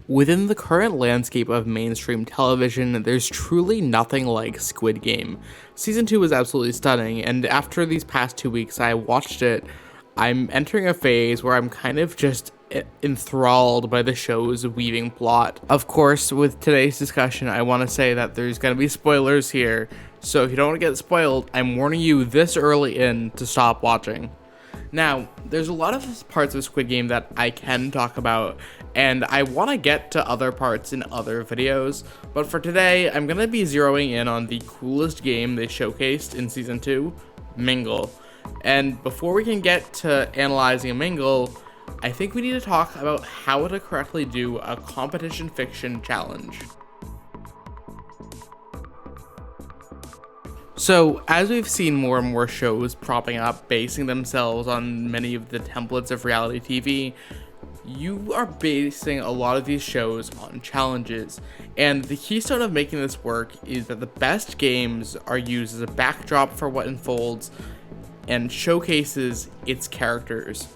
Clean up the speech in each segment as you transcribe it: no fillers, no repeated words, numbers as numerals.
Within the current landscape of mainstream television, there's truly nothing like Squid Game. Season 2 was absolutely stunning, and after these past 2 weeks I watched it, I'm entering a phase where I'm kind of just enthralled by the show's weaving plot. Of course, with today's discussion, I want to say that there's going to be spoilers here, so if you don't want to get spoiled, I'm warning you this early in to stop watching. Now, there's a lot of parts of Squid Game that I can talk about, and I want to get to other parts in other videos, but for today, I'm going to be zeroing in on the coolest game they showcased in Season 2, Mingle. And before we can get to analyzing Mingle, I think we need to talk about how to correctly do a competition fiction challenge. So, as we've seen more and more shows propping up, basing themselves on many of the templates of reality TV, you are basing a lot of these shows on challenges. And the keystone of making this work is that the best games are used as a backdrop for what unfolds and showcases its characters.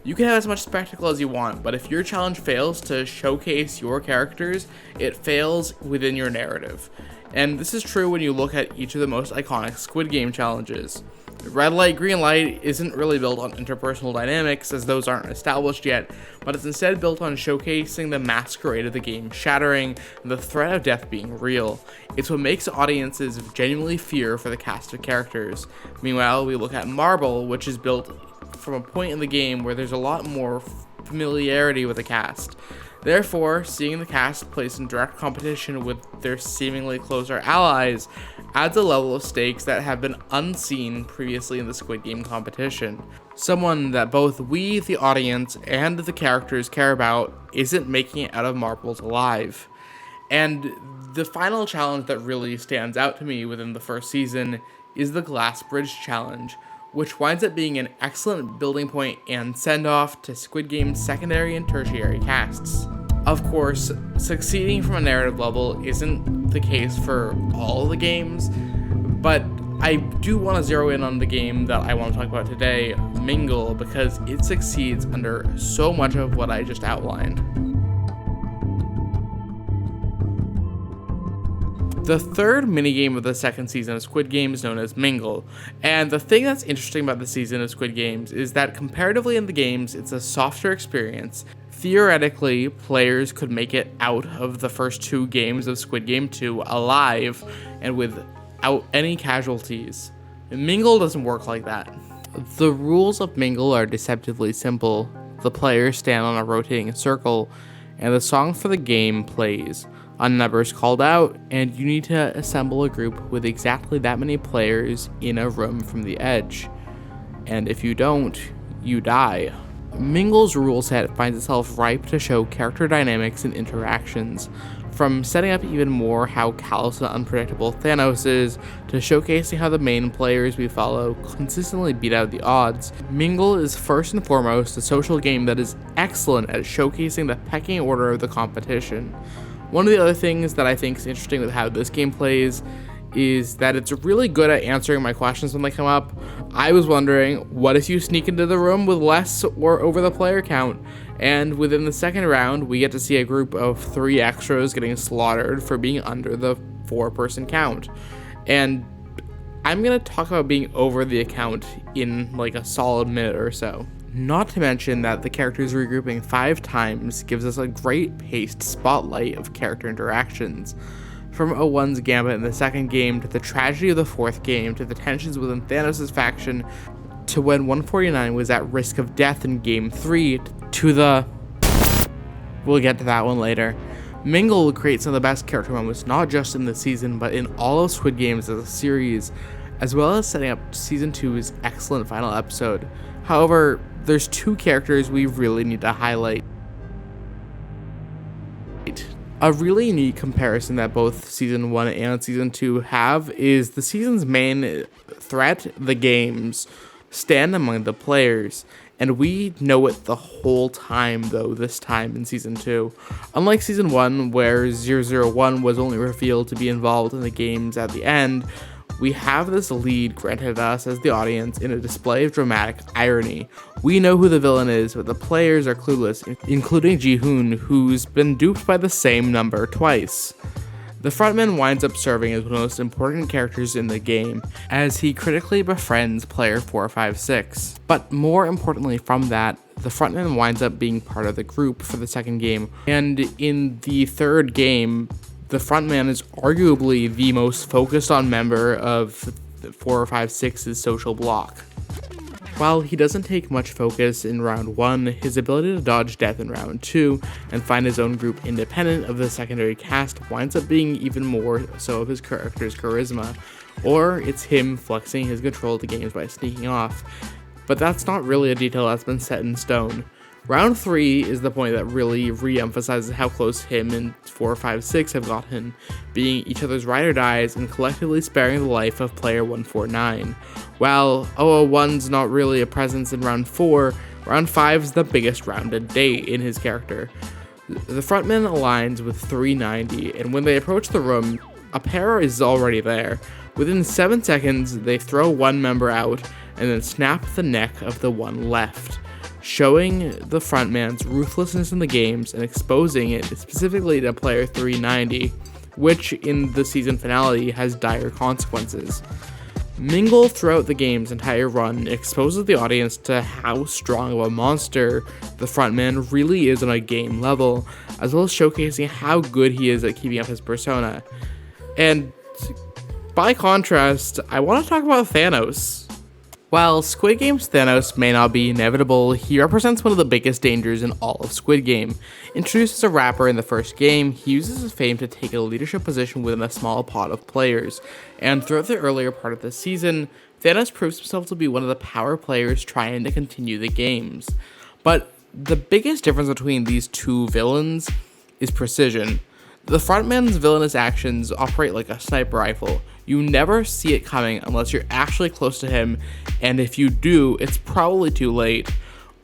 You can have as much spectacle as you want, but if your challenge fails to showcase your characters, it fails within your narrative. And this is true when you look at each of the most iconic Squid Game challenges. Red light, green light isn't really built on interpersonal dynamics, as those aren't established yet, but it's instead built on showcasing the masquerade of the game shattering and the threat of death being real. It's what makes audiences genuinely fear for the cast of characters. Meanwhile, we look at Marble, which is built from a point in the game where there's a lot more familiarity with the cast. Therefore, seeing the cast placed in direct competition with their seemingly closer allies adds a level of stakes that have been unseen previously in the Squid Game competition. Someone that both we, the audience, and the characters care about isn't making it out of marbles alive. And the final challenge that really stands out to me within the first season is the Glass Bridge Challenge, which winds up being an excellent building point and send-off to Squid Game's secondary and tertiary casts. Of course, succeeding from a narrative level isn't the case for all the games, but I do want to zero in on the game that I want to talk about today, Mingle, because it succeeds under so much of what I just outlined. The third minigame of the second season of Squid Game is known as Mingle, and the thing that's interesting about the season of Squid Games is that comparatively in the games, it's a softer experience. Theoretically, players could make it out of the first two games of Squid Game 2 alive and without any casualties. Mingle doesn't work like that. The rules of Mingle are deceptively simple. The players stand on a rotating circle, and the song for the game plays. A number is called out, and you need to assemble a group with exactly that many players in a room from the edge. And if you don't, you die. Mingle's rule set finds itself ripe to show character dynamics and interactions, from setting up even more how callous and unpredictable Thanos is, to showcasing how the main players we follow consistently beat out the odds. Mingle is first and foremost a social game that is excellent at showcasing the pecking order of the competition. One of the other things that I think is interesting with how this game plays is that it's really good at answering my questions when they come up. I was wondering, what if you sneak into the room with less or over the player count? And within the second round, we get to see a group of 3 extras getting slaughtered for being under the 4-person count. And I'm going to talk about being over the account in like a solid minute or so. Not to mention that the characters regrouping 5 times gives us a great paced spotlight of character interactions. From O1's gambit in the second game, to the tragedy of the fourth game, to the tensions within Thanos' faction, to when 149 was at risk of death in Game 3, to the... We'll get to that one later. Mingle will create some of the best character moments, not just in the season, but in all of Squid Games as a series, as well as setting up Season 2's excellent final episode. However, there's 2 characters we really need to highlight. A really neat comparison that both Season 1 and Season 2 have is the season's main threat, the games, stand among the players, and we know it the whole time though this time in Season 2. Unlike Season 1, where 001 was only revealed to be involved in the games at the end, We have this lead granted us as the audience in a display of dramatic irony. We know who the villain is, but the players are clueless, including Ji-hoon, who's been duped by the same number twice. The frontman winds up serving as one of the most important characters in the game, as he critically befriends player 456. But more importantly from that, the frontman winds up being part of the group for the second game, and in the third game, the frontman is arguably the most focused on member of 456's social block. While he doesn't take much focus in round 1, his ability to dodge death in round 2 and find his own group independent of the secondary cast winds up being even more so of his character's charisma, or it's him flexing his control of the games by sneaking off. But that's not really a detail that's been set in stone. Round 3 is the point that really re-emphasizes how close him and 456 have gotten, being each other's ride or dies and collectively sparing the life of player 149. While 001's not really a presence in round 4, round 5 is the biggest round to date in his character. The frontman aligns with 390, and when they approach the room, a pair is already there. Within 7 seconds, they throw one member out and then snap the neck of the one left, showing the frontman's ruthlessness in the games and exposing it specifically to player 390, which in the season finale has dire consequences. Mingle throughout the game's entire run exposes the audience to how strong of a monster the frontman really is on a game level, as well as showcasing how good he is at keeping up his persona. And by contrast, I want to talk about Thanos. While Squid Game's Thanos may not be inevitable, he represents one of the biggest dangers in all of Squid Game. Introduced as a rapper in the first game, he uses his fame to take a leadership position within a small pot of players, and throughout the earlier part of the season, Thanos proves himself to be one of the power players trying to continue the games. But the biggest difference between these two villains is precision. The frontman's villainous actions operate like a sniper rifle. You never see it coming unless you're actually close to him, and if you do, it's probably too late.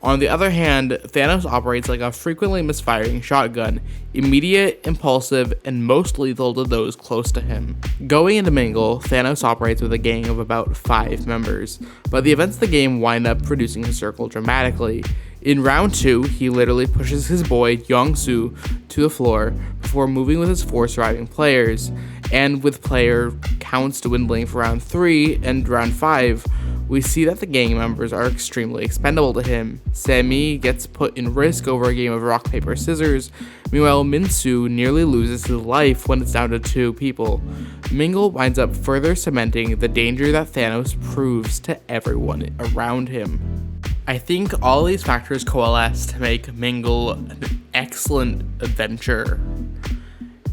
On the other hand, Thanos operates like a frequently misfiring shotgun, immediate, impulsive, and most lethal to those close to him. Going into Mingle, Thanos operates with a gang of about 5 members, but the events of the game wind up reducing his circle dramatically. In round 2, he literally pushes his boy Young-soo to the floor before moving with his 4 surviving players, and with player counts dwindling for round 3 and round 5, we see that the gang members are extremely expendable to him. Sammy gets put in risk over a game of rock, paper, scissors. Meanwhile, Min-soo nearly loses his life when it's down to 2 people. Mingle winds up further cementing the danger that Thanos proves to everyone around him. I think all these factors coalesce to make Mingle an excellent adventure.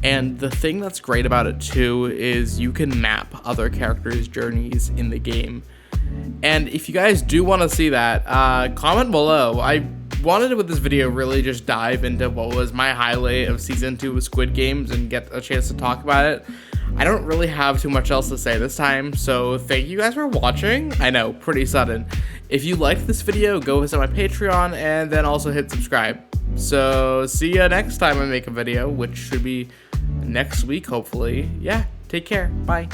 And the thing that's great about it too is you can map other characters' journeys in the game. And if you guys do want to see that, comment below. I wanted to, with this video, really just dive into what was my highlight of Season 2 of Squid Games and get a chance to talk about it. I don't really have too much else to say this time, so thank you guys for watching. I know, pretty sudden. If you liked this video, go visit my Patreon and then also hit subscribe. So see ya next time I make a video, which should be next week, hopefully. Yeah, take care. Bye.